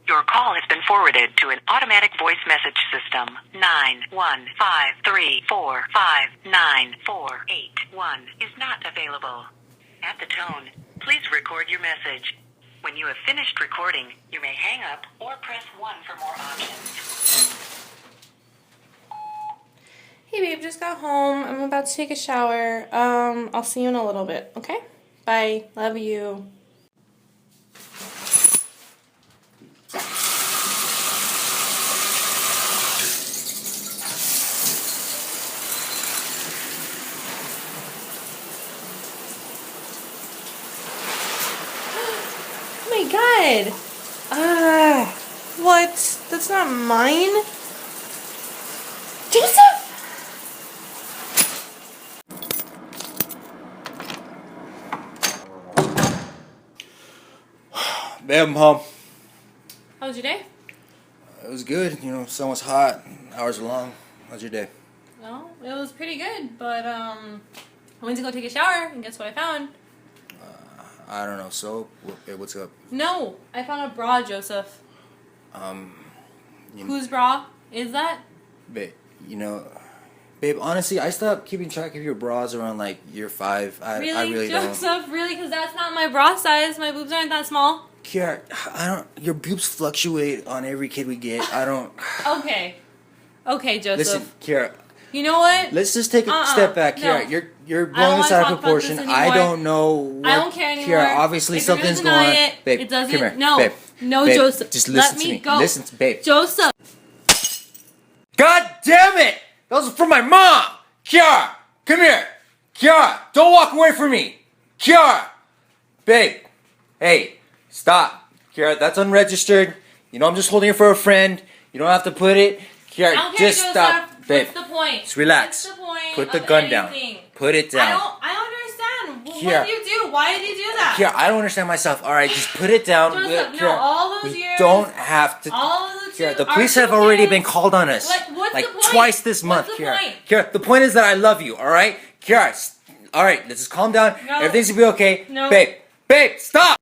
Your call has been forwarded to an automatic voice message system. 91534599481 is not available. At the tone, please record your message. When you have finished recording, you may hang up or press 1 for more options. Hey babe, just got home. I'm about to take a shower. I'll see you in a little bit, okay? Bye. Love you. Oh my god. What? That's not mine? Joseph! Babe, I'm home. How was your day? It was good. Sun was hot. Hours were long. How's your day? No, it was pretty good, but I went to go take a shower, and guess what I found? I don't know. So, what's up? No, I found a bra, Joseph. Whose bra is that? Babe, babe, honestly, I stopped keeping track of your bras around like year 5. I really Joseph, don't. really? Because that's not my bra size. My boobs aren't that small. Kiara, your boobs fluctuate on every kid we get. I don't. Okay, Joseph. Listen, Kiara. You know what? Let's just take a step back, Kiara. No. You're blowing this out of proportion. I don't know what. I don't care anymore. Kiara, obviously if you're something's gonna going on. deny it, Babe, it doesn't. come here. No, babe, no, babe, Joseph. just listen Let to me go. Listen, babe. Joseph. God damn it! That was from my mom! Kiara! Come here! Kiara! Don't walk away from me! Kiara! Babe! Hey! Stop! Kiara, that's unregistered. I'm just holding it for a friend. You don't have to put it. Kiara, Okay, just Joseph. stop. Babe. What's the point? Just relax. What's the point Put the of gun down. anything? Put it down. I don't understand. Kiara. What did you do? Why did you do that? Kiara, I don't understand myself. Alright, just put it down. Joseph, Kiara, no, all those we years. don't have to. All of those Kiara, years. the police have already been called on us. What's the point? Twice this month, What's the Kiara. point? Kiara, the point is that I love you, alright? Kiara, alright, let's just calm down. No. Everything's gonna be okay. No. Babe, stop!